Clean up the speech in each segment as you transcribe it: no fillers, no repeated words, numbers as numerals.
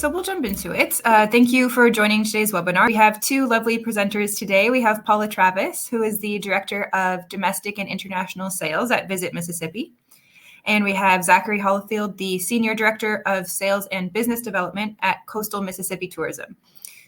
So we'll jump into it. Thank you for joining today's webinar. We have two lovely presenters today. We have Paula Travis, who is the Director of Domestic and International Sales at Visit Mississippi. And we have Zachary Hollifield, the Senior Director of Sales and Business Development at Coastal Mississippi Tourism.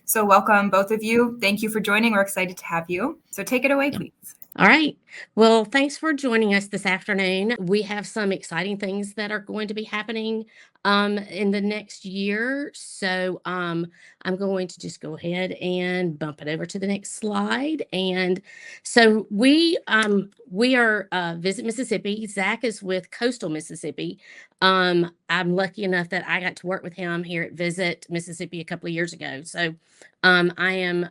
So welcome, both of you. Thank you for joining. We're excited to have you. So take it away, please. All right. Well, thanks for joining us this afternoon. We have some exciting things that are going to be happening in the next year. So I'm going to just go ahead and bump it over to the next slide. And so we are Visit Mississippi. Zach is with Coastal Mississippi. I'm lucky enough that I got to work with him here at Visit Mississippi a couple of years ago. So I am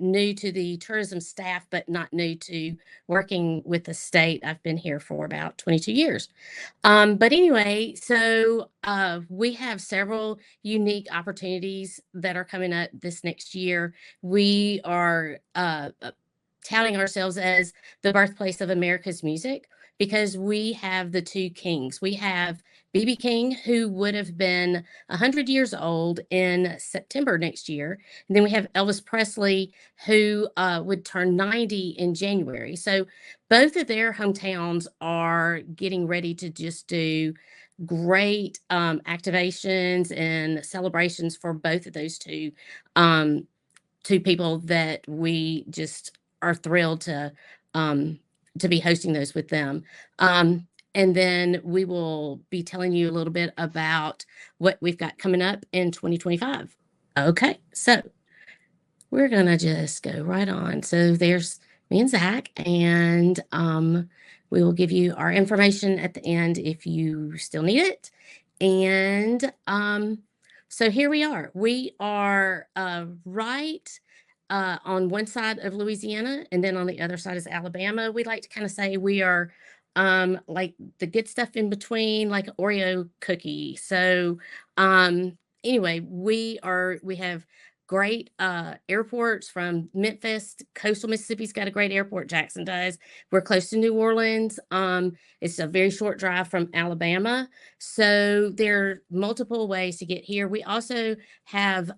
new to the tourism staff, but not new to working with the state. I've been here for about 22 years. But anyway, so we have several unique opportunities that are coming up this next year. We are touting ourselves as the birthplace of America's music because we have the two kings. We have B.B. King, who would have been 100 years old in September next year. And then we have Elvis Presley, who would turn 90 in January. So both of their hometowns are getting ready to just do great activations and celebrations for both of those two people that we just are thrilled to be hosting those with them. And then we will be telling you a little bit about what we've got coming up in 2025. Okay, so we're going to just go right on. So there's me and Zach, and we will give you our information at the end if you still need it. And so here we are. We are right on one side of Louisiana, and then on the other side is Alabama. We like to kind of say we are like the good stuff in between, like an Oreo cookie. So anyway, we have great airports from Memphis. Coastal Mississippi's got a great airport. Jackson does. We're close to New Orleans. It's a very short drive from Alabama. So there are multiple ways to get here. We also have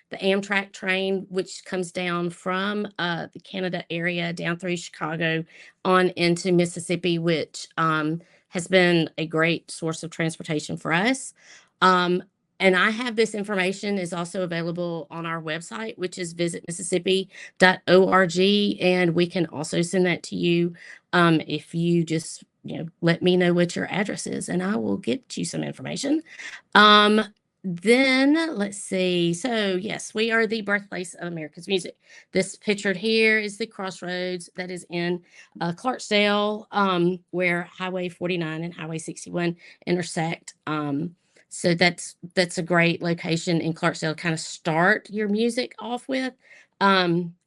the Amtrak train, which comes down from the Canada area down through Chicago on into Mississippi, which has been a great source of transportation for us. And I have this information is also available on our website, which is visitmississippi.org. And we can also send that to you if you just let me know what your address is, and I will get you some information. Then let's see. So yes, we are the birthplace of America's music. This pictured here is the crossroads that is in Clarksdale, where Highway 49 and Highway 61 intersect. So that's a great location in Clarksdale to kind of start your music off with.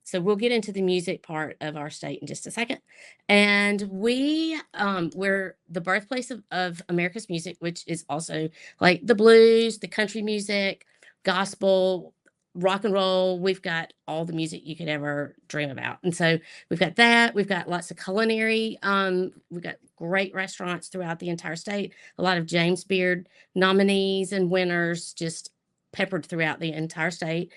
So we'll get into the music part of our state in just a second. And we're the birthplace of America's music, which is also like the blues, the country music, gospel, rock and roll. We've got all the music you could ever dream about. And so we've got that. We've got lots of culinary. We've got great restaurants throughout the entire state. A lot of James Beard nominees and winners just peppered throughout the entire state.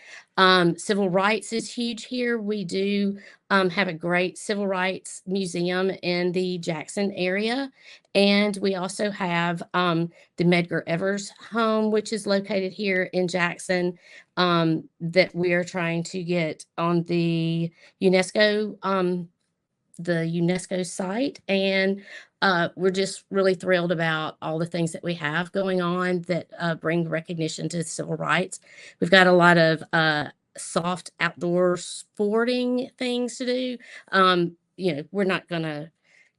Civil rights is huge here. We do have a great civil rights museum in the Jackson area. And we also have the Medgar Evers home, which is located here in Jackson, that we are trying to get on the UNESCO site. And we're just really thrilled about all the things that we have going on that bring recognition to civil rights. We've got a lot of soft outdoor sporting things to do. We're not going to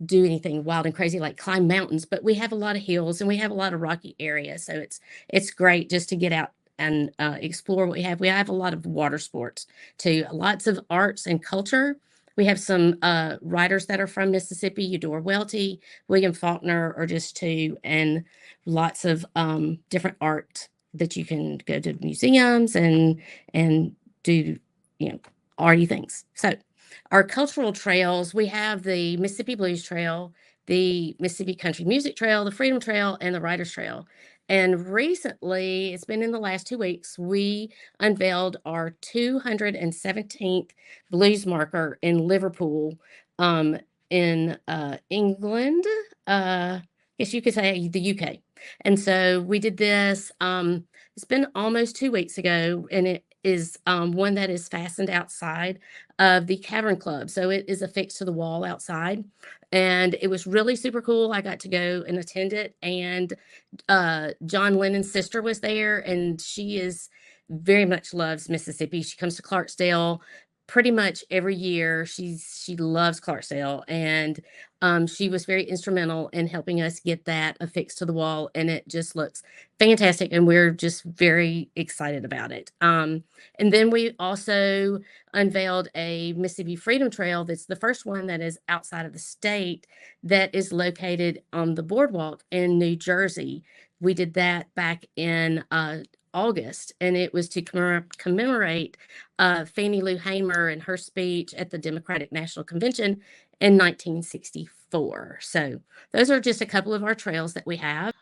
do anything wild and crazy like climb mountains, but we have a lot of hills and we have a lot of rocky areas. So it's great just to get out and explore what we have. We have a lot of water sports too, lots of arts and culture. We have some writers that are from Mississippi, Eudora Welty, William Faulkner are just two, and lots of different art that you can go to museums and do, arty things. So our cultural trails, we have the Mississippi Blues Trail, the Mississippi Country Music Trail, the Freedom Trail, and the Writers Trail. And recently, it's been in the last 2 weeks, we unveiled our 217th blues marker in Liverpool, in England, guess you could say the UK. And so we did this. It's been almost 2 weeks ago, and it is one that is fastened outside of the Cavern Club. So it is affixed to the wall outside. And it was really super cool. I got to go and attend it. And John Lennon's sister was there, and she is very much loves Mississippi. She comes to Clarksdale pretty much every year. She loves Clarksdale, and she was very instrumental in helping us get that affixed to the wall, and it just looks fantastic, and we're just very excited about it. And then we also unveiled a Mississippi Freedom Trail that's the first one that is outside of the state, that is located on the boardwalk in New Jersey. We did that back in August, and it was to commemorate Fannie Lou Hamer and her speech at the Democratic National Convention in 1964. So those are just a couple of our trails that we have.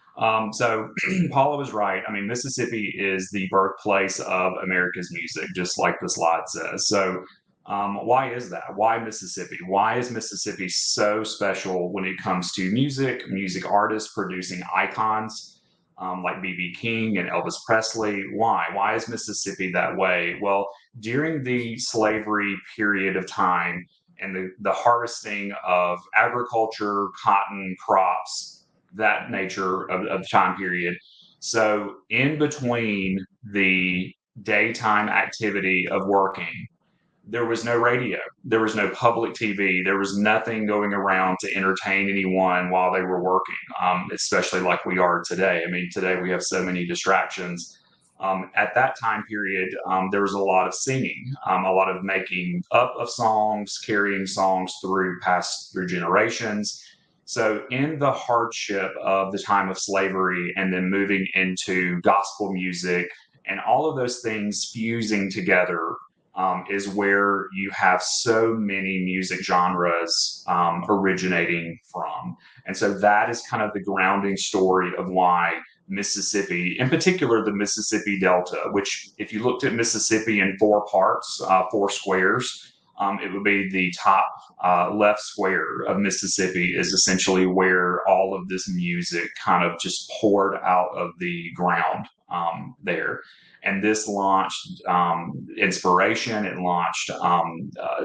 So Paula was right. I mean, Mississippi is the birthplace of America's music, just like the slide says. So why is that? Why Mississippi? Why is Mississippi so special when it comes to music artists producing icons like B.B. King and Elvis Presley? Why? Why is Mississippi that way? Well, during the slavery period of time and the harvesting of agriculture, cotton crops, that nature of time period. So in between the daytime activity of working, there was no radio, there was no public TV, there was nothing going around to entertain anyone while they were working, especially like we are today. I mean, today we have so many distractions. At that time period, there was a lot of singing, a lot of making up of songs, carrying songs through generations. So, in the hardship of the time of slavery and then moving into gospel music and all of those things fusing together, is where you have so many music genres originating from. And so that is kind of the grounding story of why Mississippi, in particular the Mississippi Delta, which if you looked at Mississippi in four parts, four squares, it would be the top left square of Mississippi is essentially where all of this music kind of just poured out of the ground there. And this launched inspiration. It launched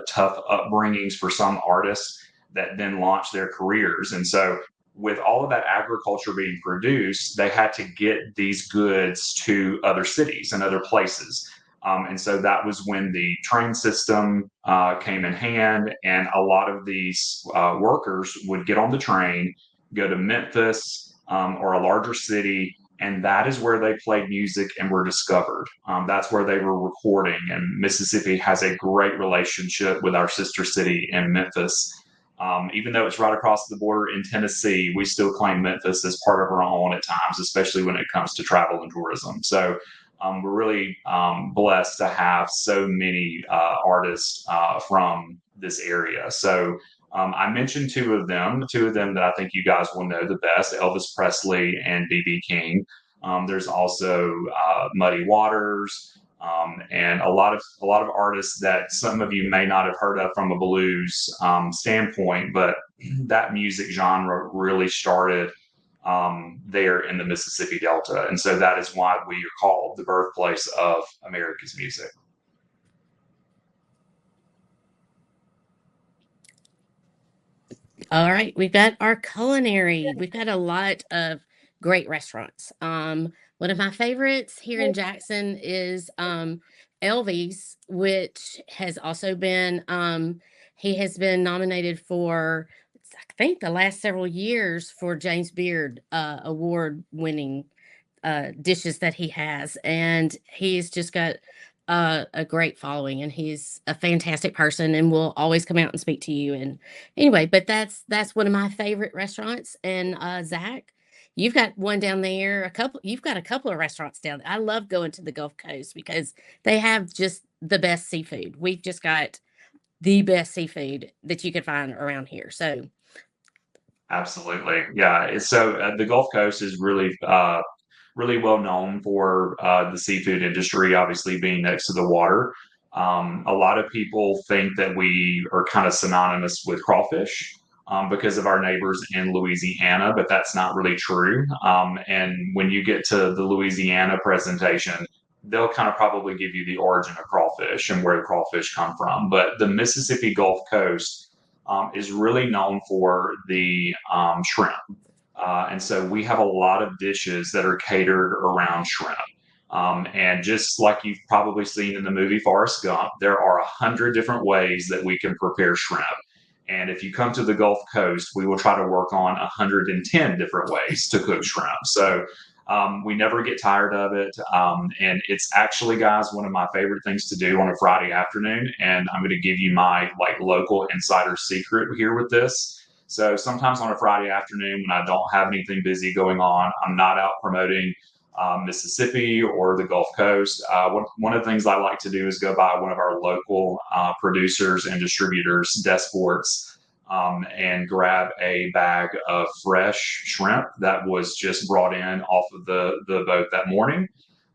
tough upbringings for some artists that then launched their careers. And so, with all of that agriculture being produced, they had to get these goods to other cities and other places. And so that was when the train system came in hand, and a lot of these workers would get on the train, go to Memphis or a larger city, and that is where they played music and were discovered. That's where they were recording. And Mississippi has a great relationship with our sister city in Memphis. Even though it's right across the border in Tennessee, we still claim Memphis as part of our own at times, especially when it comes to travel and tourism. So we're really blessed to have so many artists from this area. So I mentioned two of them that I think you guys will know the best, Elvis Presley and B.B. King. There's also Muddy Waters, and a lot of artists that some of you may not have heard of from a blues standpoint, but that music genre really started there in the Mississippi Delta. And so that is why we are called the birthplace of America's music. All right, we've got our culinary. We've got a lot of great restaurants. One of my favorites here in Jackson is Elvie's, which has also been he has been nominated for, I think, the last several years for James Beard award winning dishes that he has, and he's just got a great following, and he's a fantastic person, and will always come out and speak to you. And anyway, but that's one of my favorite restaurants. And Zach, you've got one down there. You've got a couple of restaurants down there. I love going to the Gulf Coast because they have just the best seafood. We've just got the best seafood that you could find around here. So Absolutely. Yeah. The Gulf Coast is really well known for the seafood industry, obviously being next to the water. A lot of people think that we are kind of synonymous with crawfish because of our neighbors in Louisiana, but that's not really true. And when you get to the Louisiana presentation, they'll kind of probably give you the origin of crawfish and where the crawfish come from. But the Mississippi Gulf Coast is really known for the shrimp. And so we have a lot of dishes that are catered around shrimp. And just like you've probably seen in the movie Forrest Gump, there are 100 different ways that we can prepare shrimp. And if you come to the Gulf Coast, we will try to work on 110 different ways to cook shrimp. So we never get tired of it. And it's actually, guys, one of my favorite things to do on a Friday afternoon. And I'm going to give you my like local insider secret here with this. So sometimes on a Friday afternoon when I don't have anything busy going on, I'm not out promoting Mississippi or the Gulf Coast. One of the things I like to do is go by one of our local producers and distributors, Desports, and grab a bag of fresh shrimp that was just brought in off of the boat that morning.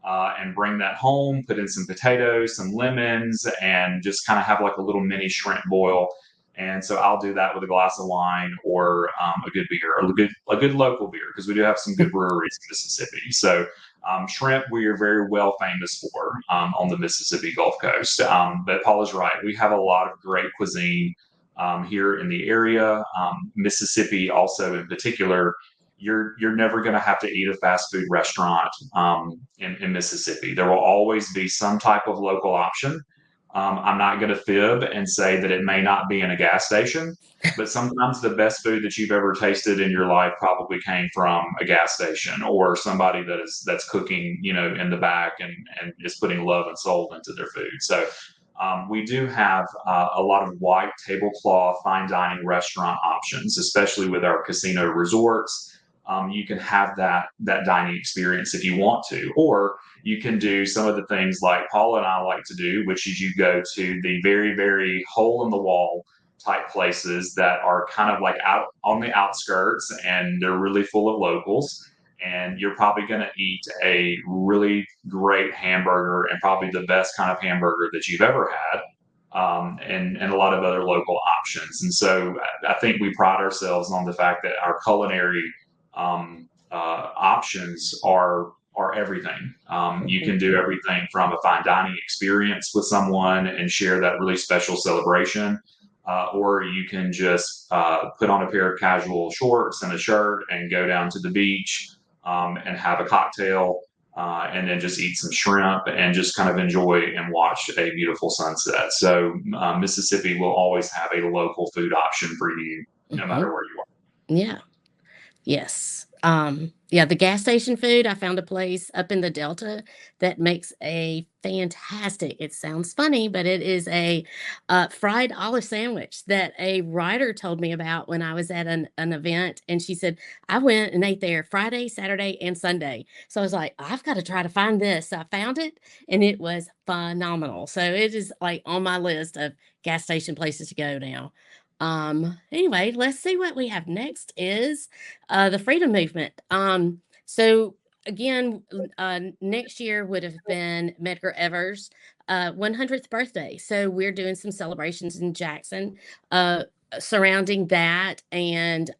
And bring that home, put in some potatoes, some lemons, and just kind of have like a little mini shrimp boil. And so I'll do that with a glass of wine or a good beer, or a good local beer, because we do have some good breweries in Mississippi. So shrimp, we are very well famous for on the Mississippi Gulf Coast. But Paul is right. We have a lot of great cuisine here in the area. Mississippi also in particular, you're never going to have to eat a fast food restaurant in Mississippi. There will always be some type of local option. I'm not going to fib and say that it may not be in a gas station, but sometimes the best food that you've ever tasted in your life probably came from a gas station or somebody that's cooking, in the back and is putting love and soul into their food. So we do have a lot of white tablecloth fine dining restaurant options, especially with our casino resorts. You can have that dining experience if you want to, or you can do some of the things like Paul and I like to do, which is you go to the very, very hole in the wall type places that are kind of like out on the outskirts and they're really full of locals. And you're probably going to eat a really great hamburger and probably the best kind of hamburger that you've ever had. And a lot of other local options. And so I think we pride ourselves on the fact that our culinary options are everything. You can do everything from a fine dining experience with someone and share that really special celebration, or you can just put on a pair of casual shorts and a shirt and go down to the beach and have a cocktail. And then just eat some shrimp and just kind of enjoy and watch a beautiful sunset. So Mississippi will always have a local food option for you, no matter where you are. Yeah. Yes. The gas station food, I found a place up in the Delta that makes a fantastic, it sounds funny, but it is a fried olive sandwich that a writer told me about when I was at an event. And she said, I went and ate there Friday, Saturday, and Sunday. So I was like, I've got to try to find this. So I found it and it was phenomenal. So it is like on my list of gas station places to go now. Anyway, let's see what we have next is the freedom movement. So again, next year would have been Medgar Evers' 100th birthday. So we're doing some celebrations in Jackson surrounding that, and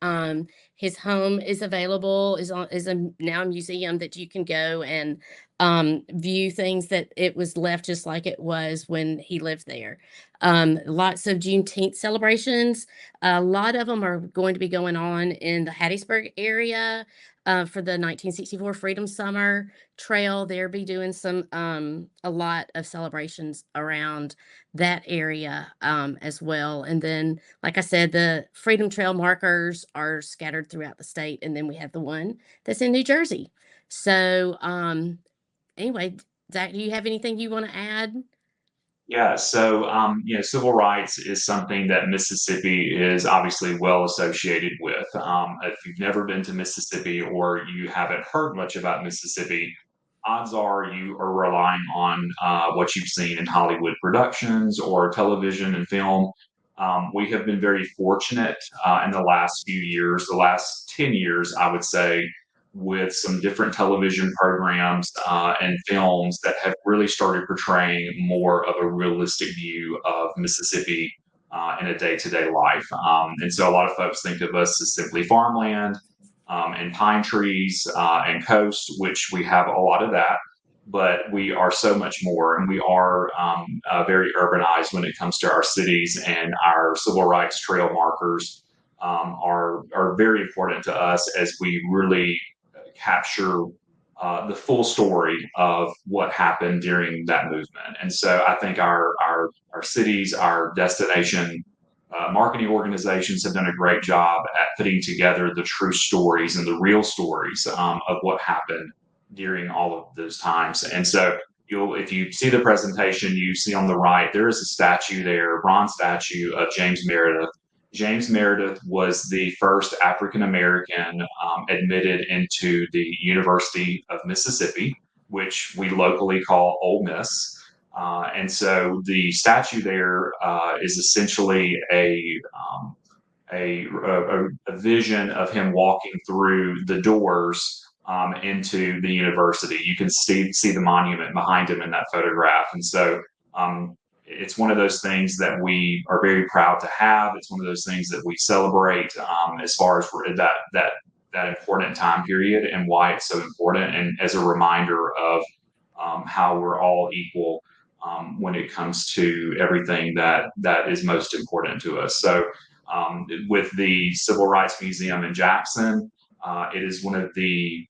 his home is available, is now a museum that you can go and view things that it was left just like it was when he lived there. Lots of Juneteenth celebrations. A lot of them are going to be going on in the Hattiesburg area for the 1964 Freedom Summer Trail. They'll be doing some a lot of celebrations around that area as well. And then, like I said, the Freedom Trail markers are scattered throughout the state. And then we have the one that's in New Jersey. So anyway, Zach, do you have anything you want to add? Yeah, so civil rights is something that Mississippi is obviously well associated with. If you've never been to Mississippi or you haven't heard much about Mississippi, odds are you are relying on what you've seen in Hollywood productions or television and film. We have been very fortunate in the last few years, the last 10 years, I would say, with some different television programs and films that have really started portraying more of a realistic view of Mississippi in a day-to-day life. And so a lot of folks think of us as simply farmland and pine trees and coast, which we have a lot of that. But we are so much more, and we are very urbanized when it comes to our cities, and our civil rights trail markers are very important to us as we really capture the full story of what happened during that movement. And so I think our cities, our destination marketing organizations have done a great job at putting together the true stories and the real stories of what happened during all of those times. And so if you see the presentation, you see on the right, there is a statue there, a bronze statue of James Meredith. James Meredith was the first African American admitted into the University of Mississippi, which we locally call Ole Miss. And so the statue there is essentially a vision of him walking through the doors into the university. You can see the monument behind him in that photograph. And so it's one of those things that we are very proud to have. It's one of those things that we celebrate as far as that important time period and why it's so important, and as a reminder of how we're all equal when it comes to everything that is most important to us. So with the Civil Rights Museum in Jackson, it is one of the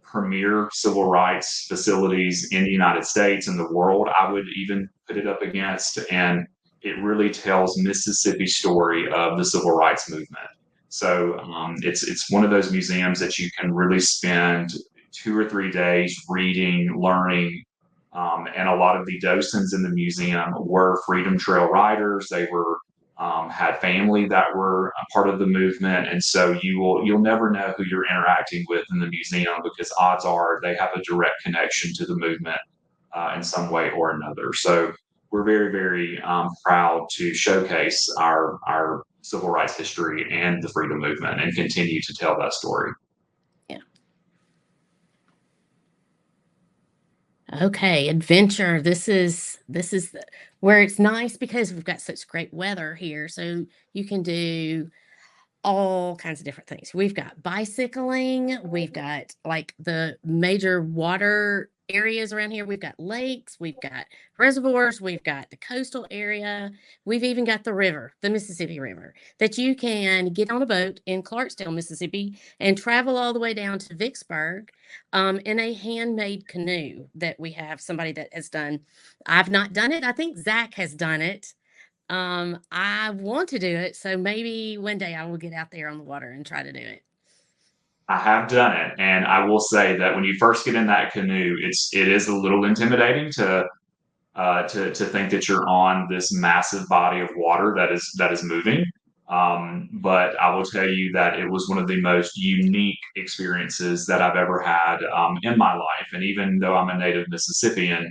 premier civil rights facilities in the United States and the world, I would even put it up against. And it really tells Mississippi's story of the civil rights movement. So it's one of those museums that you can really spend 2 or 3 days reading, learning. And a lot of the docents in the museum were Freedom Trail riders. They were had family that were a part of the movement, and so you'll never know who you're interacting with in the museum, because odds are they have a direct connection to the movement in some way or another. So we're very, very proud to showcase our civil rights history and the freedom movement, and continue to tell that story. Okay, adventure. This is where it's nice because we've got such great weather here. So you can do all kinds of different things. We've got bicycling, we've got like the major water areas around here. We've got lakes, we've got reservoirs, we've got the coastal area. We've even got the river, the Mississippi River, that you can get on a boat in Clarksdale, Mississippi, and travel all the way down to Vicksburg in a handmade canoe that we have somebody that has done. I've not done it. I think Zach has done it. I want to do it, so maybe one day I will get out there on the water and try to do it. I have done it, and I will say that when you first get in that canoe, it is a little intimidating to think that you're on this massive body of water that is moving. But I will tell you that it was one of the most unique experiences that I've ever had in my life. And even though I'm a native Mississippian,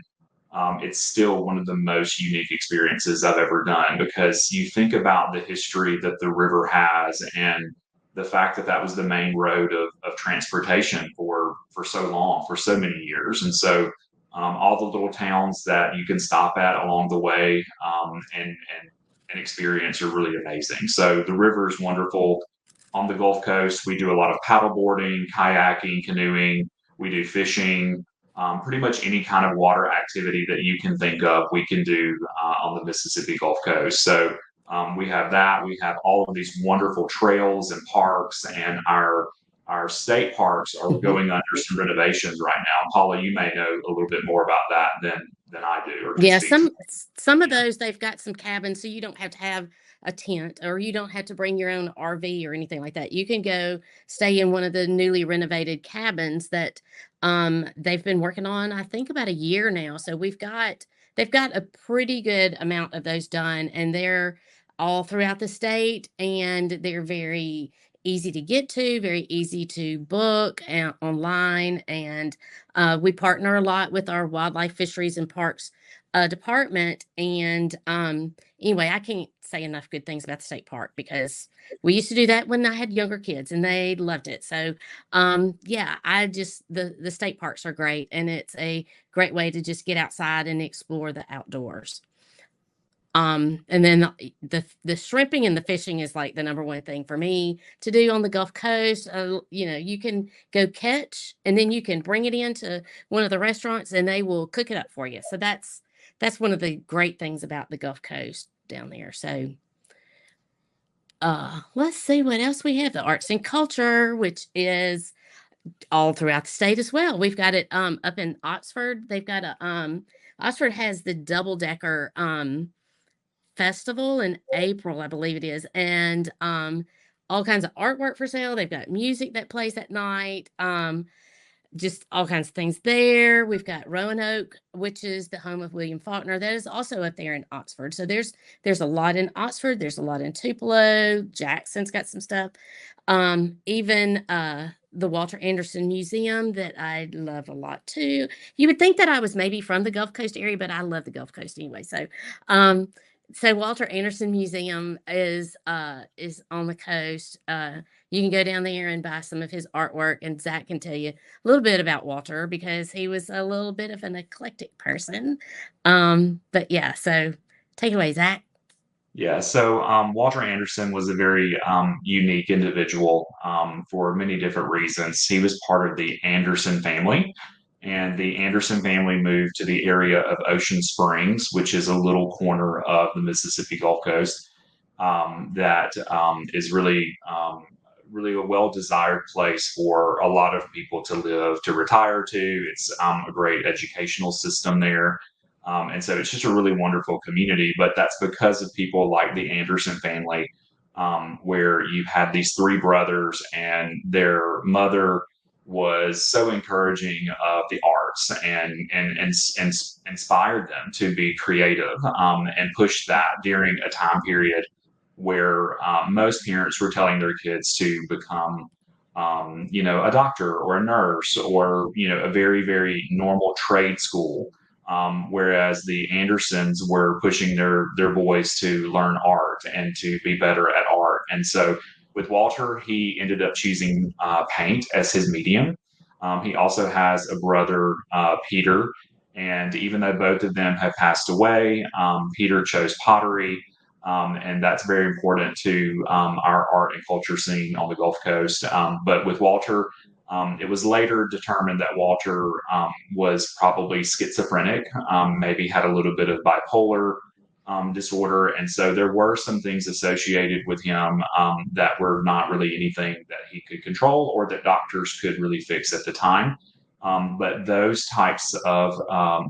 it's still one of the most unique experiences I've ever done, because you think about the history that the river has, and the fact that that was the main road of transportation for so long, for so many years. And so all the little towns that you can stop at along the way and experience are really amazing. So the river is wonderful. On the Gulf Coast, we do a lot of paddleboarding, kayaking, canoeing. We do fishing. Pretty much any kind of water activity that you can think of, we can do on the Mississippi Gulf Coast. So we have that. We have all of these wonderful trails and parks, and our state parks are going under some renovations right now. Paula, you may know a little bit more about that than I do. Or Yeah, some of those, they've got some cabins, so you don't have to have a tent, or you don't have to bring your own RV or anything like that. You can go stay in one of the newly renovated cabins that they've been working on, I think, about a year now. So they've got a pretty good amount of those done, and they're all throughout the state, and they're very easy to get to, very easy to book online. And we partner a lot with our wildlife, fisheries, and parks department. And anyway, I can't say enough good things about the state park because we used to do that when I had younger kids and they loved it. So yeah, the state parks are great, and it's a great way to just get outside and explore the outdoors. And then the shrimping and the fishing is like the number one thing for me to do on the Gulf Coast. You can go catch and then you can bring it into one of the restaurants and they will cook it up for you. So that's one of the great things about the Gulf Coast down there. So let's see what else we have. The arts and culture, which is all throughout the state as well. We've got it up in Oxford. They've got Oxford has the double decker festival in April, I believe it is, and all kinds of artwork for sale. They've got music that plays at night, just all kinds of things there. We've got Roanoke, which is the home of William Faulkner. That is also up there in Oxford. So there's a lot in Oxford. There's a lot in Tupelo. Jackson's got some stuff. Even the Walter Anderson Museum that I love a lot too. You would think that I was maybe from the Gulf Coast area, but I love the Gulf Coast anyway. So Walter Anderson Museum is on the coast. You can go down there and buy some of his artwork, and Zach can tell you a little bit about Walter because he was a little bit of an eclectic person. But yeah, so take it away, Zach. Yeah, so Walter Anderson was a very unique individual for many different reasons. He was part of the Anderson family, and the Anderson family moved to the area of Ocean Springs, which is a little corner of the Mississippi Gulf Coast that is really a well-desired place for a lot of people to live, to retire to. It's a great educational system there. And so it's just a really wonderful community, but that's because of people like the Anderson family, where you had these three brothers and their mother was so encouraging of the arts and inspired them to be creative and push that during a time period where most parents were telling their kids to become a doctor or a nurse or a very very normal trade school, whereas the Andersons were pushing their boys to learn art and to be better at art. And so with Walter, he ended up choosing paint as his medium. He also has a brother, Peter, and even though both of them have passed away, Peter chose pottery. And that's very important to our art and culture scene on the Gulf Coast. But with Walter, it was later determined that Walter was probably schizophrenic, maybe had a little bit of bipolar disorder. And so there were some things associated with him that were not really anything that he could control or that doctors could really fix at the time. But those types of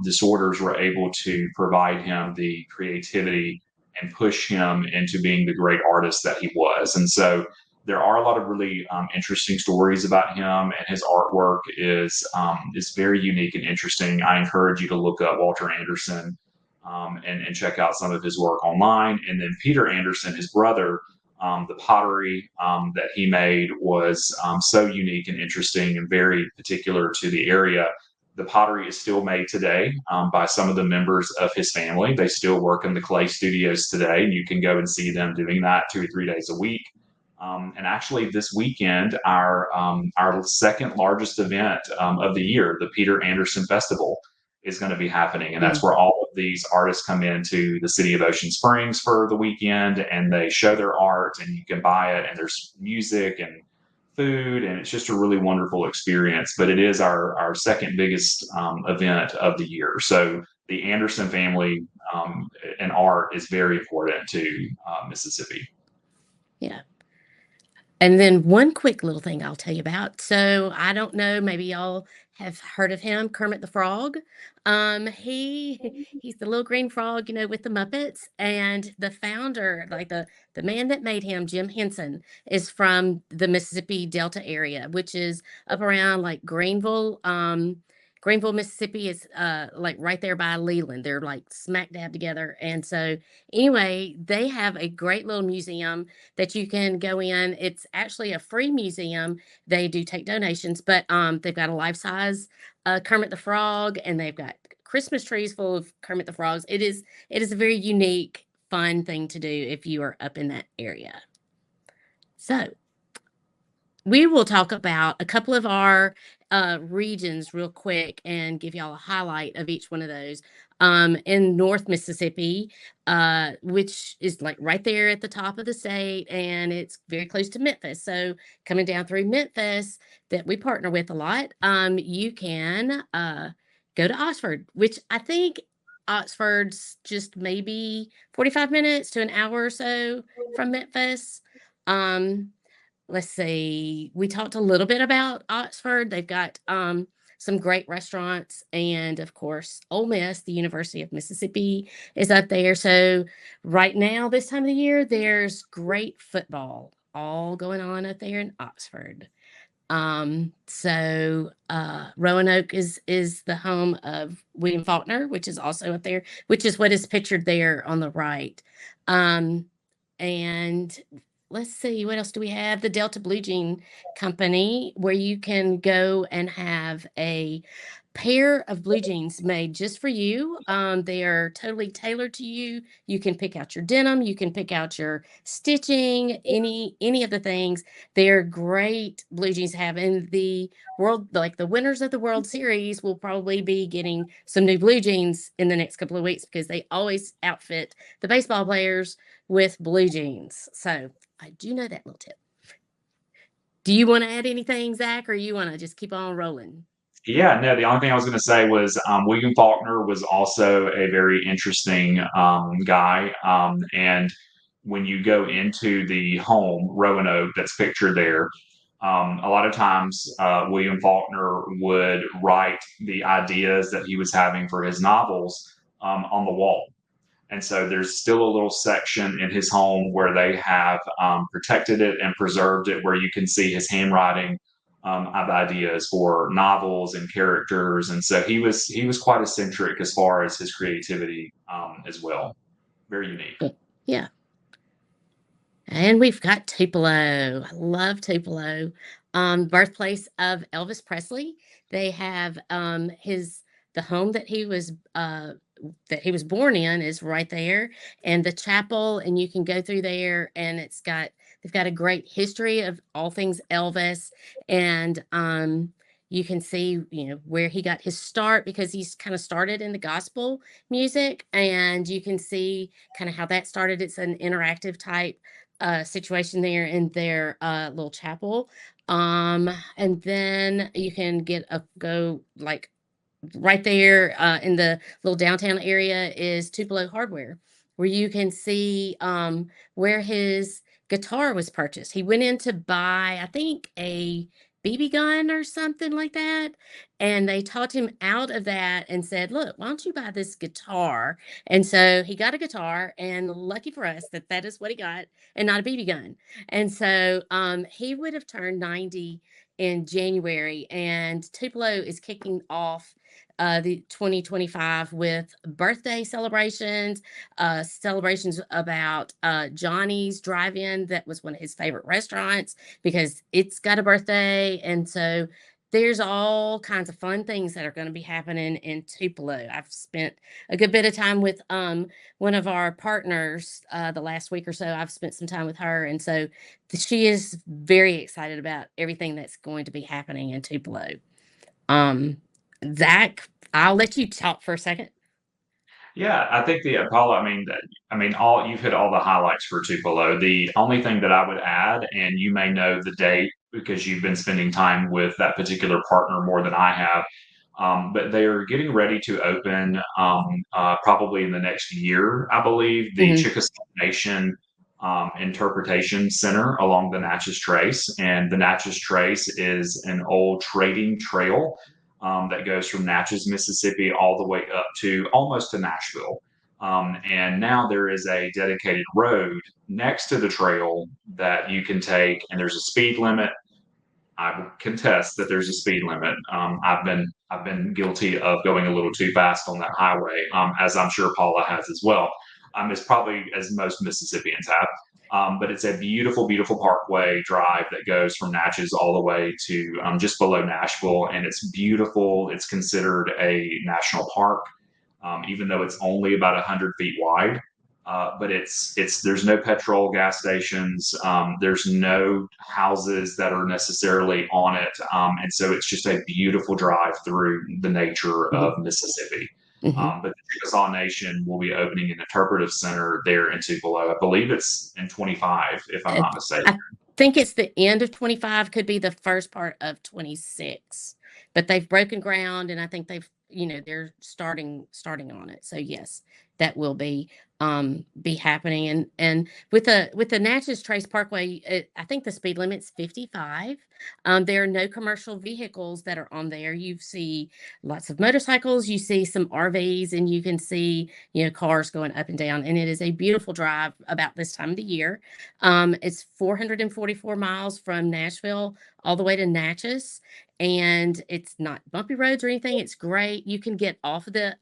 disorders were able to provide him the creativity and push him into being the great artist that he was. And so there are a lot of really interesting stories about him, and his artwork is very unique and interesting. I encourage you to look up Walter Anderson and check out some of his work online. And then Peter Anderson, his brother, the pottery that he made was so unique and interesting and very particular to the area. The pottery is still made today by some of the members of his family. They still work in the clay studios today, and you can go and see them doing that 2 or 3 days a week. And actually, this weekend, our second largest event of the year, the Peter Anderson Festival, is going to be happening, and that's where all of these artists come into the city of Ocean Springs for the weekend, and they show their art, and you can buy it, and there's music and food, and it's just a really wonderful experience. But it is our second biggest event of the year. So the Anderson family and art is very important to Mississippi. Yeah. And then one quick little thing I'll tell you about. So I don't know, maybe y'all have heard of him, Kermit the Frog. He's the little green frog, with the Muppets, and the founder, like the man that made him, Jim Henson, is from the Mississippi Delta area, which is up around like Greenville. Greenville, Mississippi is like right there by Leland. They're like smack dab together. And so anyway, they have a great little museum that you can go in. It's actually a free museum. They do take donations, but they've got a life-size Kermit the Frog, and they've got Christmas trees full of Kermit the Frogs. It is a very unique, fun thing to do if you are up in that area. So we will talk about a couple of our regions real quick and give y'all a highlight of each one of those. In North Mississippi, which is like right there at the top of the state, and it's very close to Memphis. So coming down through Memphis, that we partner with a lot, you can go to Oxford, which I think Oxford's just maybe 45 minutes to an hour or so from Memphis. Let's see, we talked a little bit about Oxford. They've got some great restaurants, and of course, Ole Miss, the University of Mississippi, is up there. So right now, this time of the year, there's great football all going on up there in Oxford. Roanoke is the home of William Faulkner, which is also up there, which is what is pictured there on the right. And let's see, what else do we have? The Delta Blue Jean Company, where you can go and have a pair of blue jeans made just for you. They are totally tailored to you. You can pick out your denim, you can pick out your stitching, any of the things. They're great blue jeans to have. In the world, like the winners of the World Series will probably be getting some new blue jeans in the next couple of weeks, because they always outfit the baseball players with blue jeans. So I do know that little tip. Do you want to add anything, Zach, or you want to just keep on rolling? Yeah, no, the only thing I was going to say was William Faulkner was also a very interesting guy. And when you go into the home, Roanoke, that's pictured there, a lot of times William Faulkner would write the ideas that he was having for his novels on the wall. And so there's still a little section in his home where they have protected it and preserved it, where you can see his handwriting of ideas for novels and characters. And so he was quite eccentric as far as his creativity as well. Very unique. Yeah. And we've got Tupelo. I love Tupelo. Birthplace of Elvis Presley. They have the home that he was born in is right there, and the chapel, and you can go through there, and they've got a great history of all things Elvis, and you can see, where he got his start, because he's kind of started in the gospel music, and you can see kind of how that started. It's an interactive type situation there in their little chapel. And then you can go like right there in the little downtown area is Tupelo Hardware, where you can see where his guitar was purchased. He went in to buy, I think, a BB gun or something like that. And they taught him out of that and said, look, why don't you buy this guitar? And so he got a guitar, and lucky for us that is what he got, and not a BB gun. And so he would have turned 90 in January, and Tupelo is kicking off the 2025 with birthday celebrations, celebrations about Johnny's Drive-In. That was one of his favorite restaurants because it's got a birthday. And so there's all kinds of fun things that are going to be happening in Tupelo. I've spent a good bit of time with one of our partners the last week or so. I've spent some time with her. And so she is very excited about everything that's going to be happening in Tupelo. Zach, I'll let you talk for a second. Yeah, I think the Apollo. All you've hit all the highlights for Tupelo. The only thing that I would add, and you may know the date because you've been spending time with that particular partner more than I have, but they are getting ready to open probably in the next year, I believe, the Chickasaw Nation Interpretation Center along the Natchez Trace. And the Natchez Trace is an old trading trail that goes from Natchez, Mississippi, all the way up to almost to Nashville. And now there is a dedicated road next to the trail that you can take, and there's a speed limit. I would contest that there's a speed limit. I've been guilty of going a little too fast on that highway, as I'm sure Paula has as well. It's probably as most Mississippians have. But it's a beautiful, beautiful parkway drive that goes from Natchez all the way to just below Nashville, and it's beautiful. It's considered a national park, even though it's only about 100 feet wide. But there's no petrol gas stations. There's no houses that are necessarily on it. And so it's just a beautiful drive through the nature of Mississippi. Mm-hmm. But the Chickasaw Nation will be opening an interpretive center there in Tupelo. I believe it's in 25, if I'm not mistaken. I think it's the end of 25, could be the first part of 26, but they've broken ground, and I think they're starting on it. So yes, that will be happening. And with the Natchez Trace Parkway, I think the speed limit's 55. There are no commercial vehicles that are on there. You see lots of motorcycles, you see some RVs, and you can see cars going up and down. And it is a beautiful drive about this time of the year. It's 444 miles from Nashville all the way to Natchez, and it's not bumpy roads or anything. It's great. You can get off the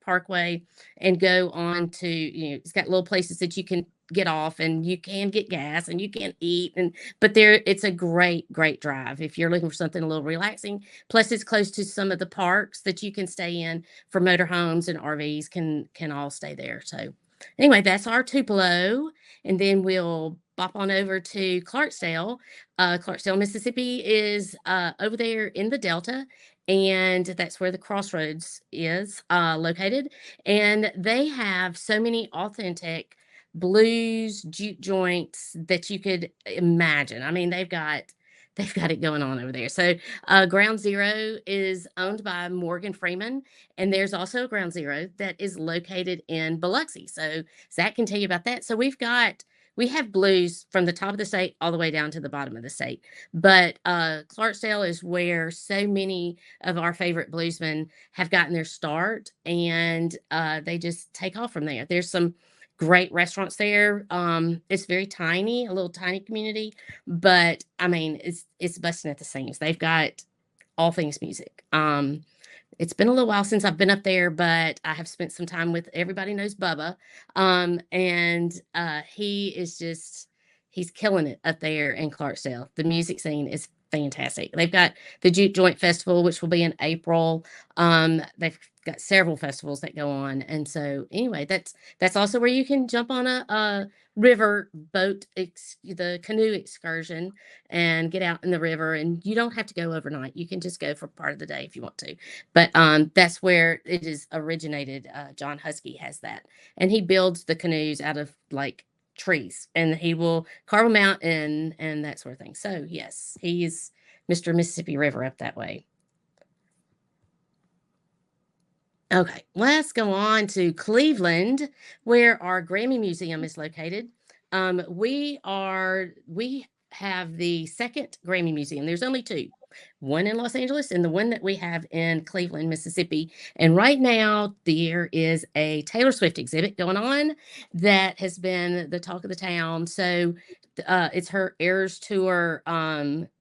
parkway and go on to, it's got little places that you can get off, and you can get gas, and you can eat, but it's a great drive if you're looking for something a little relaxing. Plus it's close to some of the parks that you can stay in for motorhomes, and RVs can all stay there. So anyway, that's our Tupelo. And then we'll bop on over to Clarksdale. Clarksdale, Mississippi is over there in the Delta, and that's where the Crossroads is located. And they have so many authentic blues juke joints that you could imagine. I mean, they've got it going on over there. So Ground Zero is owned by Morgan Freeman, and there's also a Ground Zero that is located in Biloxi. So Zach can tell you about that. So we have blues from the top of the state all the way down to the bottom of the state. But Clarksdale is where so many of our favorite bluesmen have gotten their start, and they just take off from there. There's some great restaurants there. It's very tiny, a little tiny community, but I mean, it's busting at the seams. They've got all things music. It's been a little while since I've been up there, but I have spent some time with, everybody knows Bubba. And he's killing it up there in Clarksdale. The music scene is fantastic. They've got the Juke Joint Festival, which will be in April. They've got several festivals that go on. And so anyway, that's also where you can jump on a river boat, the canoe excursion, and get out in the river. And you don't have to go overnight. You can just go for part of the day if you want to. But that's where it is originated. John Husky has that. And he builds the canoes out of like trees, and he will carve them out and that sort of thing. So yes, he is Mr. Mississippi River up that way. Okay, let's go on to Cleveland, where our Grammy Museum is located. We have the second Grammy Museum. There's only two, one in Los Angeles and the one that we have in Cleveland, Mississippi. And right now there is a Taylor Swift exhibit going on that has been the talk of the town. So it's her Eras Tour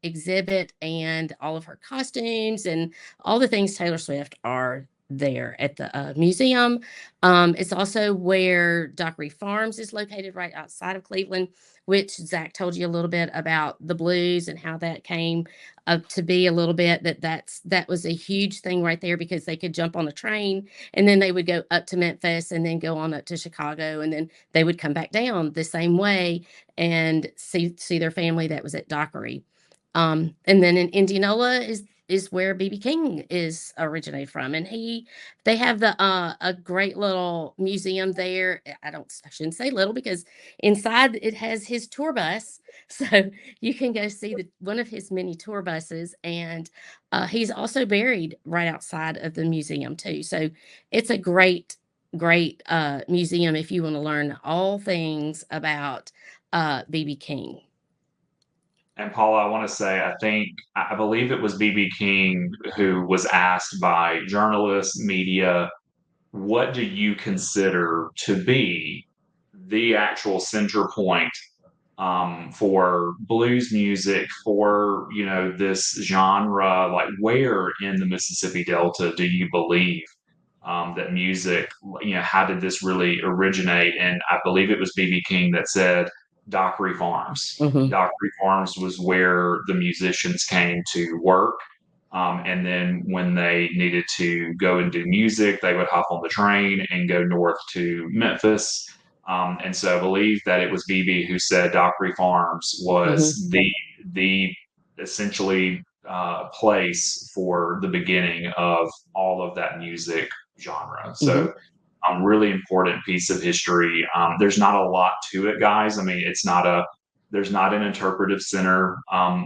exhibit, and all of her costumes and all the things Taylor Swift are there at the museum. It's also where Dockery Farms is located, right outside of Cleveland, which Zach told you a little bit about the blues and how that came up to be a little bit. That was a huge thing right there, because they could jump on a train and then they would go up to Memphis and then go on up to Chicago, and then they would come back down the same way and see their family that was at Dockery. And then in Indianola is where B.B. King is originated from. And they have a great little museum there. I shouldn't say little, because inside it has his tour bus. So you can go see one of his many tour buses. And he's also buried right outside of the museum too. So it's a great museum if you want to learn all things about B.B. King. And Paula, I want to say, I believe it was B.B. King who was asked by journalists, media, what do you consider to be the actual center point for blues music, for, this genre? Like, where in the Mississippi Delta do you believe that music, how did this really originate? And I believe it was B.B. King that said, Dockery Farms. Mm-hmm. Dockery Farms was where the musicians came to work. And then when they needed to go and do music, they would hop on the train and go north to Memphis. And so I believe that it was BB who said Dockery Farms was the essentially place for the beginning of all of that music genre. So really important piece of history. There's not a lot to it, guys. I mean, there's not an interpretive center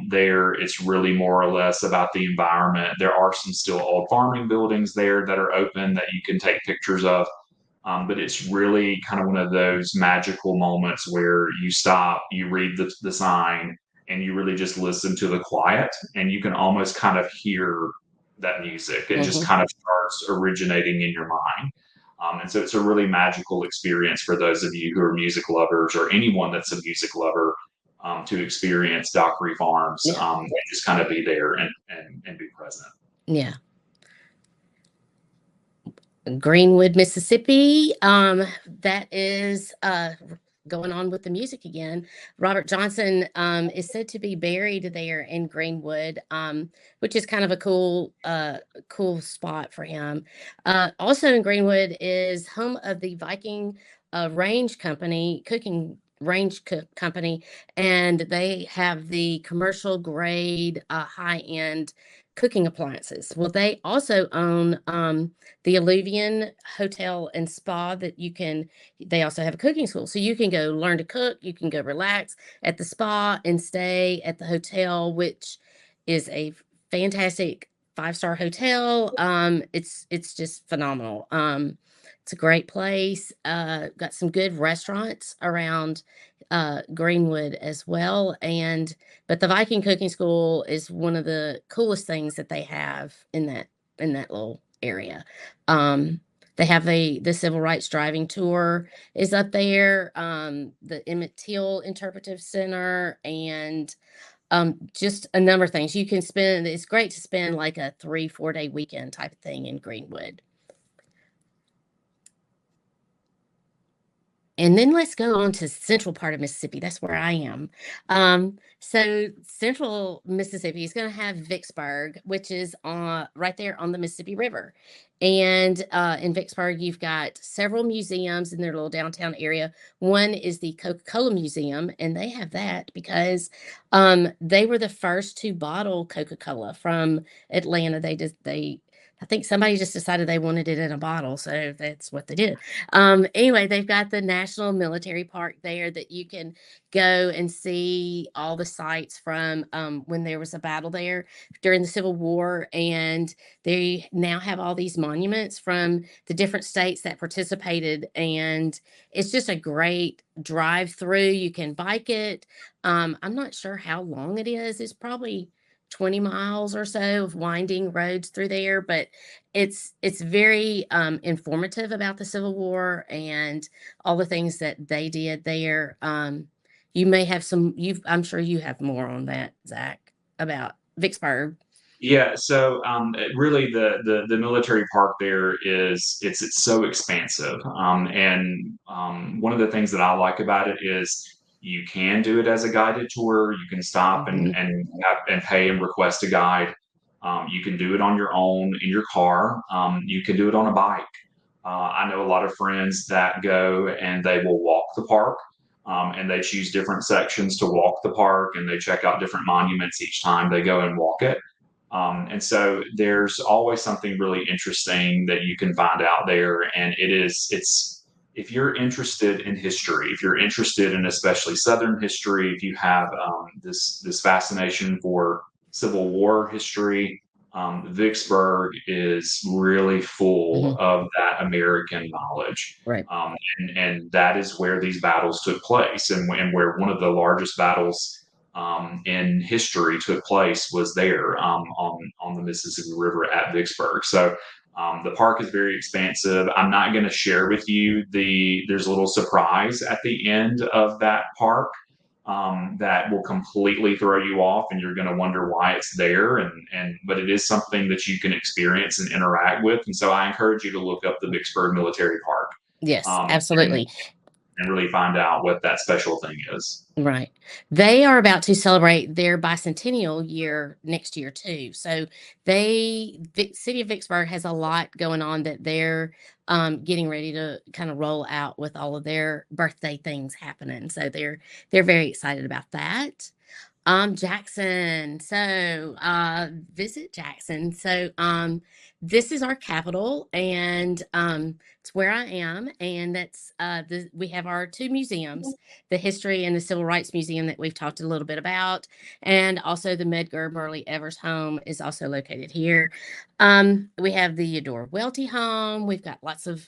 there. It's really more or less about the environment. There are some still old farming buildings there that are open that you can take pictures of. But it's really kind of one of those magical moments where you stop, you read the sign, and you really just listen to the quiet, and you can almost kind of hear that music. It just kind of starts originating in your mind. And so it's a really magical experience for those of you who are music lovers or anyone that's a music lover to experience Dockery Farms and just kind of be there and be present. Yeah. Greenwood, Mississippi. That is going on with the music again. Robert Johnson is said to be buried there in Greenwood, which is kind of a cool spot for him. Also in Greenwood is home of the Viking Range Company, cooking range company, and they have the commercial grade high-end cooking appliances. Well, they also own the Alluvian Hotel and Spa they also have a cooking school. So you can go learn to cook, you can go relax at the spa and stay at the hotel, which is a fantastic 5-star hotel. It's just phenomenal. It's a great place. Got some good restaurants around Greenwood as well. But the Viking Cooking School is one of the coolest things that they have in that little area. They have the Civil Rights Driving Tour is up there, the Emmett Till Interpretive Center, and just a number of things you can spend. It's great to spend like a 3-4 day weekend type of thing in Greenwood. And then let's go on to central part of Mississippi. That's where I am. So central Mississippi is going to have Vicksburg, which is right there on the Mississippi River. And in Vicksburg, you've got several museums in their little downtown area. One is the Coca-Cola Museum, and they have that because they were the first to bottle Coca-Cola from Atlanta. I think somebody just decided they wanted it in a bottle, so that's what they did. Anyway, they've got the National Military Park there that you can go and see all the sites from when there was a battle there during the Civil War. And they now have all these monuments from the different states that participated. And it's just a great drive through. You can bike it. I'm not sure how long it is. It's probably 20 miles or so of winding roads through there, but it's very informative about the Civil War and all the things that they did there. You may have I'm sure you have more on that, Zach, about Vicksburg. Yeah, so really the military park there it's so expansive, and one of the things that I like about it is you can do it as a guided tour. You can stop and pay and request a guide. You can do it on your own in your car. You can do it on a bike. I know a lot of friends that go and they will walk the park. And they choose different sections to walk the park, and they check out different monuments each time they go and walk it. And so there's always something really interesting that you can find out there. And if you're interested in history, if you're interested in especially Southern history, if you have this fascination for Civil War history, Vicksburg is really full of that American knowledge. Right. And that is where these battles took place, and where one of the largest battles in history took place was there on the Mississippi River at Vicksburg. So the park is very expansive. I'm not going to share with you there's a little surprise at the end of that park that will completely throw you off, and you're going to wonder why it's there. But it is something that you can experience and interact with. And so I encourage you to look up the Vicksburg Military Park. Yes, absolutely. and really find out what that special thing is. Right. They are about to celebrate their bicentennial year next year too. So City of Vicksburg has a lot going on that they're getting ready to kind of roll out with all of their birthday things happening. So they're very excited about that. Jackson. So, visit Jackson. So, this is our capital, and it's where I am, and that's we have our two museums, the History and the Civil Rights Museum that we've talked a little bit about, and also the Medgar Burley Evers home is also located here. We have the Eudora Welty home. We've got lots of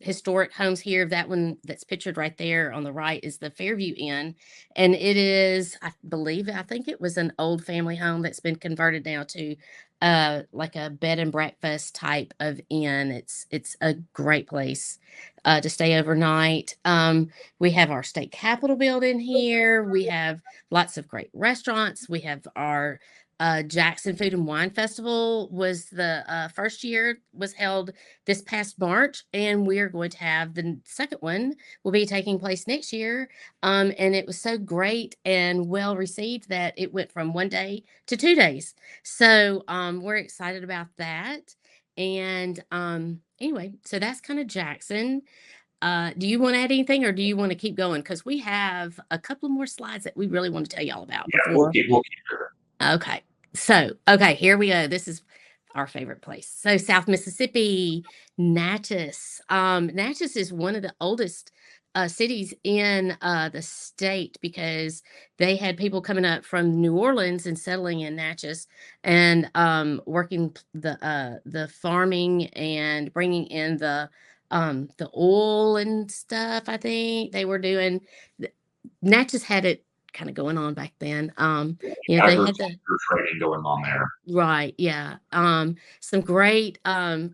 historic homes here. That one that's pictured right there on the right is the Fairview Inn, and it is, I think it was an old family home that's been converted now to like a bed and breakfast type of inn. It's a great place to stay overnight. We have our state capitol building here. We have lots of great restaurants. We have our Jackson Food and Wine Festival was the first year was held this past March, and we are going to have the second one will be taking place next year. And it was so great and well received that it went from 1 day to 2 days. So we're excited about that. And anyway, so that's kind of Jackson. Do you want to add anything, or do you want to keep going? Because we have a couple more slides that we really want to tell you all about Yeah, before. we'll keep it. Okay. So, okay, here we go. This is our favorite place. So, South Mississippi, Natchez. Natchez is one of the oldest cities in the state because they had people coming up from New Orleans and settling in Natchez and working the farming and bringing in the oil and stuff. I think they were doing. Natchez had it kind of going on back then. They had the Trading going on there. right, yeah. Some great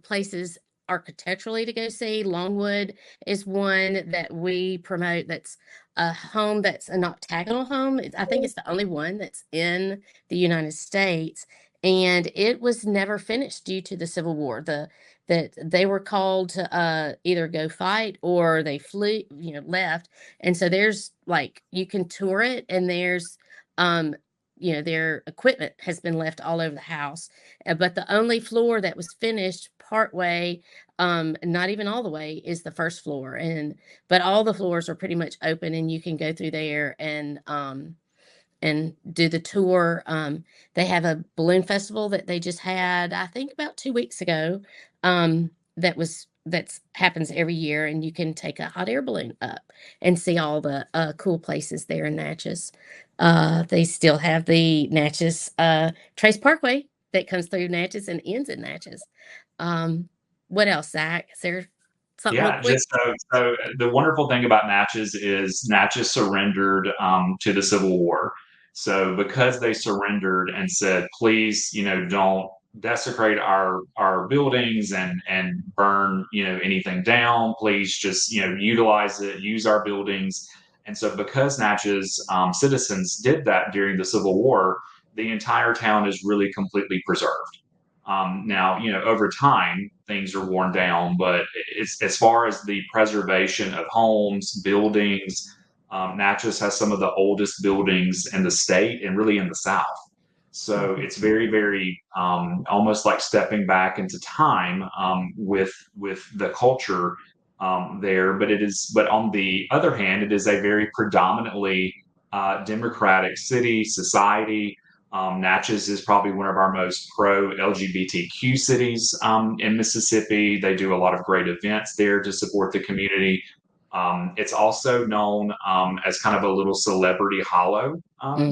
places architecturally to go see. Longwood is one that we promote. That's a home that's an octagonal home. I think it's the only one that's in the United States, and it was never finished due to the Civil War. That they were called to either go fight or they flew, left. And so there's like you can tour it, and there's their equipment has been left all over the house. But the only floor that was finished part way, not even all the way, is the first floor. But all the floors are pretty much open, and you can go through there and do the tour. They have a balloon festival that they just had, I think, about 2 weeks ago. That happens every year, and you can take a hot air balloon up and see all the cool places there in Natchez. They still have the Natchez Trace Parkway that comes through Natchez and ends in Natchez. What else, Zach? Is there something real Yeah, quick? just so the wonderful thing about Natchez is Natchez surrendered to the Civil War. So because they surrendered and said, please, don't desecrate our buildings and burn, anything down. Please just, utilize it, use our buildings. And so because Natchez citizens did that during the Civil War, the entire town is really completely preserved. Now, over time, things are worn down, but it's as far as the preservation of homes, buildings, Natchez has some of the oldest buildings in the state and really in the South. So it's very, very almost like stepping back into time with the culture there. But on the other hand, it is a very predominantly democratic city society. Natchez is probably one of our most pro LGBTQ cities in Mississippi. They do a lot of great events there to support the community. It's also known as kind of a little celebrity hollow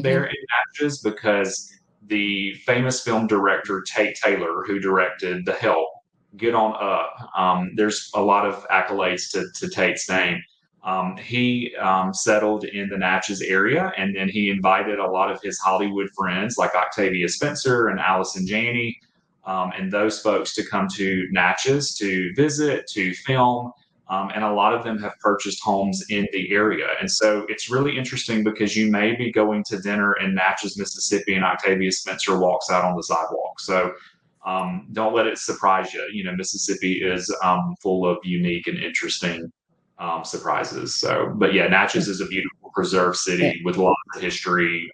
there in Natchez because the famous film director Tate Taylor, who directed The Help, Get On Up, there's a lot of accolades to Tate's name. He settled in the Natchez area, and then he invited a lot of his Hollywood friends like Octavia Spencer and Allison Janney, and those folks to come to Natchez to visit, to film. And a lot of them have purchased homes in the area. And so it's really interesting because you may be going to dinner in Natchez, Mississippi, and Octavia Spencer walks out on the sidewalk. So don't let it surprise you. Mississippi is full of unique and interesting surprises. So, but yeah, Natchez is a beautiful preserved city with lots of history,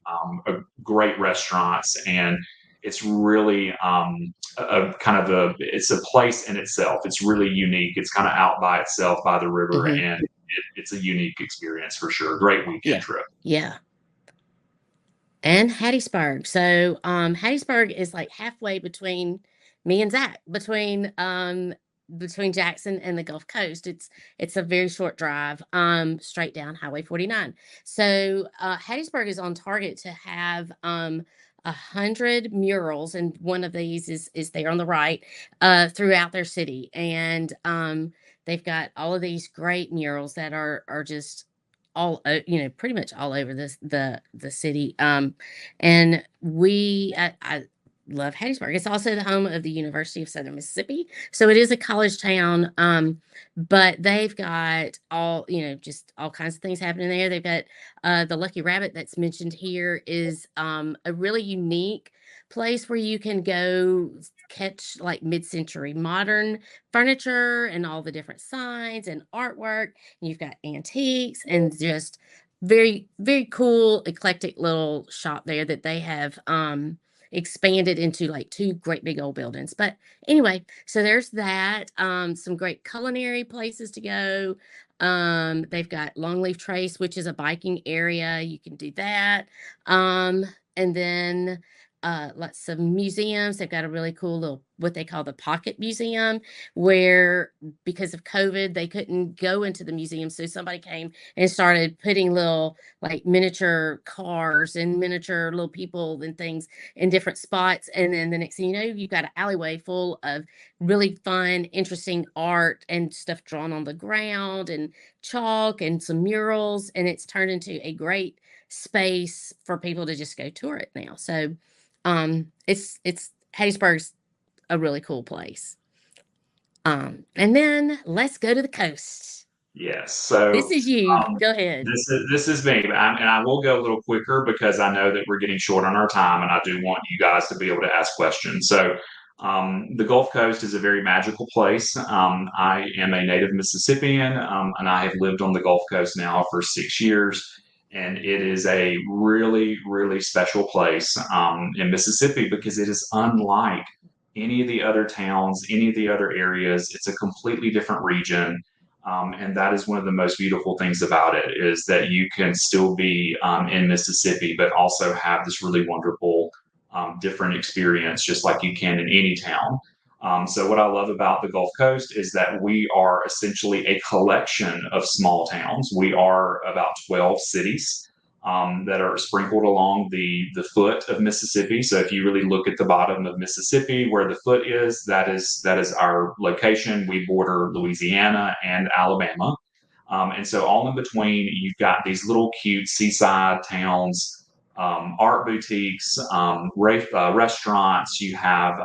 great restaurants, and it's really a kind of it's a place in itself. It's really unique. It's kind of out by itself by the river, Mhm. and it's a unique experience for sure. Great weekend trip. Yeah. And Hattiesburg. So Hattiesburg is like halfway between me and Zach, between Jackson and the Gulf Coast. It's a very short drive, straight down Highway 49. So Hattiesburg is on target to have 100 murals, and one of these is there on the right, throughout their city. And they've got all of these great murals that are just pretty much all over the city. And I love Hattiesburg. It's also the home of the University of Southern Mississippi, so it is a college town. But they've got just all kinds of things happening there. They've got the Lucky Rabbit that's mentioned here is a really unique place where you can go catch like mid-century modern furniture and all the different signs and artwork. You've got antiques and just very, very cool, eclectic little shop there that they have expanded into like two great big old buildings. But anyway, so there's that. Some great culinary places to go. They've got Longleaf Trace, which is a biking area. You can do that. And then lots of museums. They've got a really cool little what they call the Pocket Museum, where because of COVID, they couldn't go into the museum. So somebody came and started putting little like miniature cars and miniature little people and things in different spots. And then the next thing you know, you've got an alleyway full of really fun, interesting art and stuff drawn on the ground and chalk and some murals. And it's turned into a great space for people to just go tour it now. So it's Hattiesburg's a really cool place. And then let's go to the coast. Yes. So This is you. Go ahead. this is me, and I will go a little quicker because I know that we're getting short on our time, and I do want you guys to be able to ask questions. So the Gulf Coast is a very magical place. I am a native Mississippian, and I have lived on the Gulf Coast now for 6 years. And it is a really, really special place in Mississippi because it is unlike any of the other towns, any of the other areas. It's a completely different region. And that is one of the most beautiful things about it is that you can still be in Mississippi, but also have this really wonderful, different experience, just like you can in any town. So what I love about the Gulf Coast is that we are essentially a collection of small towns. We are about 12 cities that are sprinkled along the foot of Mississippi. So if you really look at the bottom of Mississippi, where the foot is, that is our location. We border Louisiana and Alabama, and so all in between, you've got these little cute seaside towns. Art boutiques, restaurants. You have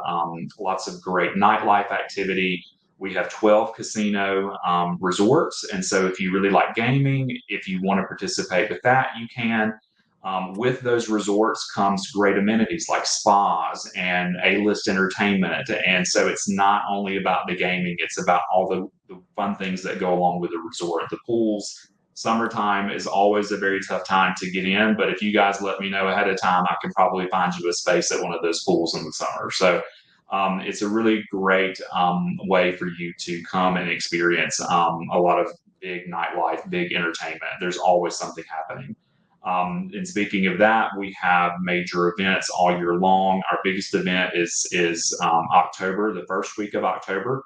lots of great nightlife activity. We have 12 casino resorts. And so, if you really like gaming, if you want to participate with that, you can. With those resorts comes great amenities like spas and A-list entertainment. And so, it's not only about the gaming, it's about all the fun things that go along with the resort. The pools, summertime is always a very tough time to get in, but if you guys let me know ahead of time, I can probably find you a space at one of those pools in the summer. So it's a really great way for you to come and experience a lot of big nightlife, big entertainment. There's always something happening. And speaking of that, we have major events all year long. Our biggest event is October, the first week of October.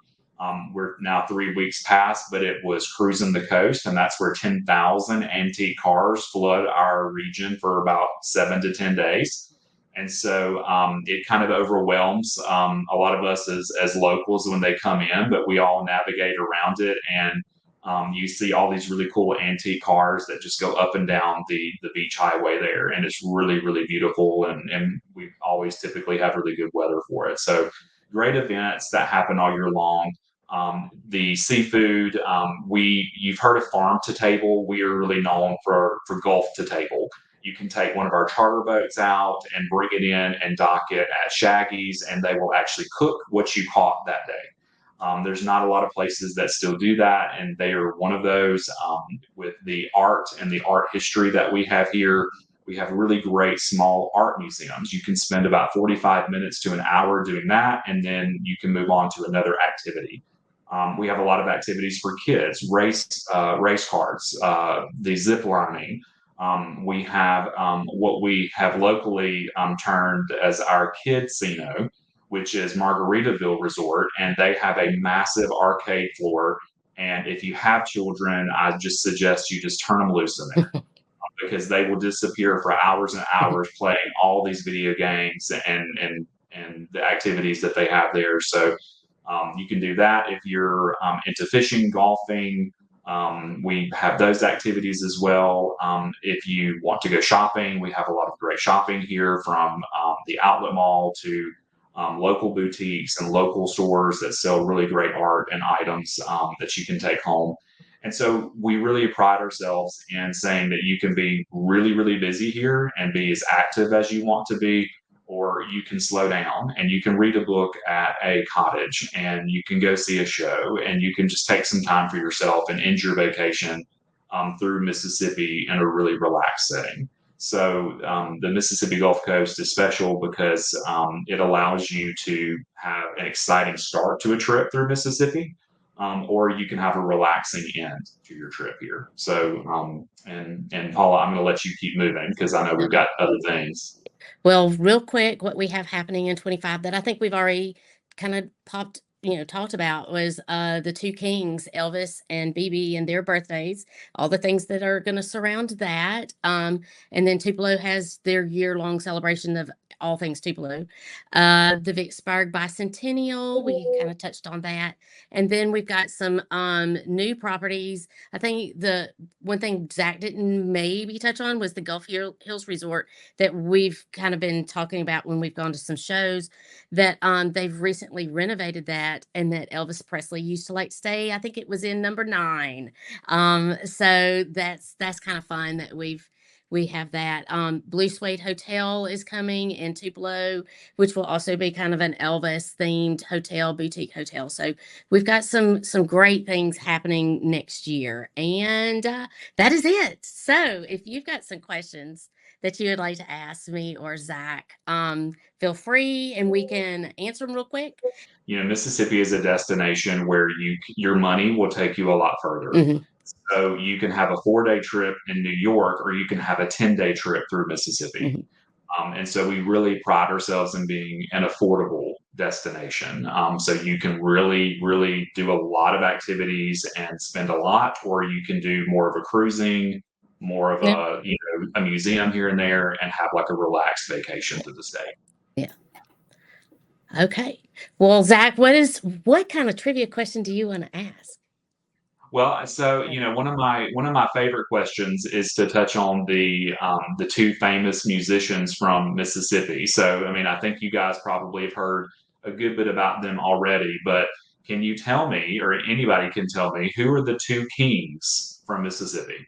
We're now 3 weeks past, but it was Cruising the Coast, and that's where 10,000 antique cars flood our region for about 7 to 10 days. And so it kind of overwhelms a lot of us as locals when they come in, but we all navigate around it. And you see all these really cool antique cars that just go up and down the beach highway there. And it's really, really beautiful. And we always typically have really good weather for it. So great events that happen all year long. The seafood, you've heard of farm to table. We are really known for Gulf to table. You can take one of our charter boats out and bring it in and dock it at Shaggy's, and they will actually cook what you caught that day. There's not a lot of places that still do that, and they are one of those. With the art and the art history that we have here, we have really great small art museums. You can spend about 45 minutes to an hour doing that, and then you can move on to another activity. We have a lot of activities for kids, race cars, the zip lining. We have what we have locally termed as our Kidsino, which is Margaritaville Resort, and they have a massive arcade floor. And if you have children, I just suggest you just turn them loose in there because they will disappear for hours and hours playing all these video games and the activities that they have there. So you can do that if you're into fishing, golfing. We have those activities as well. If you want to go shopping, we have a lot of great shopping here, from the outlet mall to local boutiques and local stores that sell really great art and items that you can take home. And so we really pride ourselves in saying that you can be really, really busy here and be as active as you want to be, or you can slow down and you can read a book at a cottage, and you can go see a show, and you can just take some time for yourself and end your vacation through Mississippi in a really relaxed setting. So the Mississippi Gulf Coast is special because it allows you to have an exciting start to a trip through Mississippi, or you can have a relaxing end to your trip here. So, and Paula, I'm going to let you keep moving because I know we've got other things. Well, real quick, what we have happening in 25 that I think we've already kind of talked about was the two kings, Elvis and BB, and their birthdays, all the things that are going to surround that. And then Tupelo has their year-long celebration of all things Tupelo. The Vicksburg Bicentennial, we kind of touched on that. And then we've got some new properties. I think the one thing Zach didn't maybe touch on was the Gulf Hills Resort that we've kind of been talking about when we've gone to some shows, that they've recently renovated that, and that Elvis Presley used to like to stay. I think it was in number 9. So that's kind of fun that we have that. Blue Suede Hotel is coming in Tupelo, which will also be kind of an Elvis themed hotel, boutique hotel. So we've got some great things happening next year, and that is it. So if you've got some questions that you would like to ask me or Zach, feel free and we can answer them real quick. You know, Mississippi is a destination where your money will take you a lot further. Mm-hmm. So you can have a 4-day trip in New York, or you can have a 10-day trip through Mississippi. Mm-hmm. And so we really pride ourselves in being an affordable destination. So you can really, really do a lot of activities and spend a lot, or you can do more of a cruising, more of a museum here and there, and have like a relaxed vacation to the state. Yeah. Okay. Well, Zach, what kind of trivia question do you want to ask? Well, so one of my favorite questions is to touch on the two famous musicians from Mississippi. So, I mean, I think you guys probably have heard a good bit about them already, but can you tell me, or anybody can tell me, who are the two kings from Mississippi?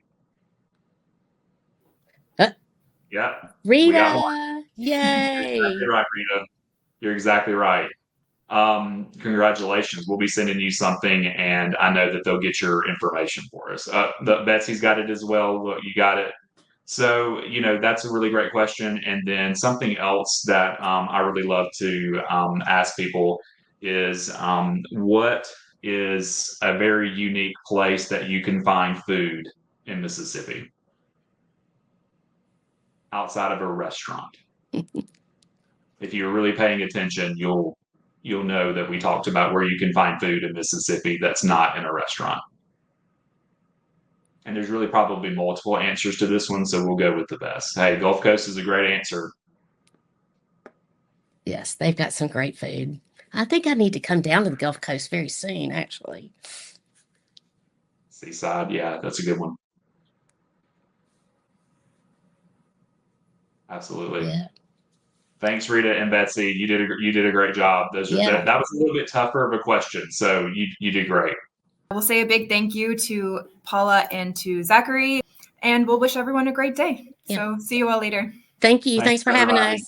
Yeah, Rita. We got one. Yay. You're exactly right, Rita. You're exactly right. Congratulations. We'll be sending you something, and I know that they'll get your information for us. Betsy's got it as well. Look, you got it. So, that's a really great question. And then something else that I really love to ask people is what is a very unique place that you can find food in Mississippi outside of a restaurant? If you're really paying attention, you'll know that we talked about where you can find food in Mississippi that's not in a restaurant. And there's really probably multiple answers to this one, so we'll go with the best. Hey, Gulf Coast is a great answer. Yes, they've got some great food. I think I need to come down to the Gulf Coast very soon, actually. Seaside, yeah, that's a good one. Absolutely. Yeah. Thanks, Rita and Betsy. You did a great job. That was a little bit tougher of a question, so you did great. We'll say a big thank you to Paula and to Zachary, and we'll wish everyone a great day. Yeah. So see you all later. Thank you. Thanks for having us.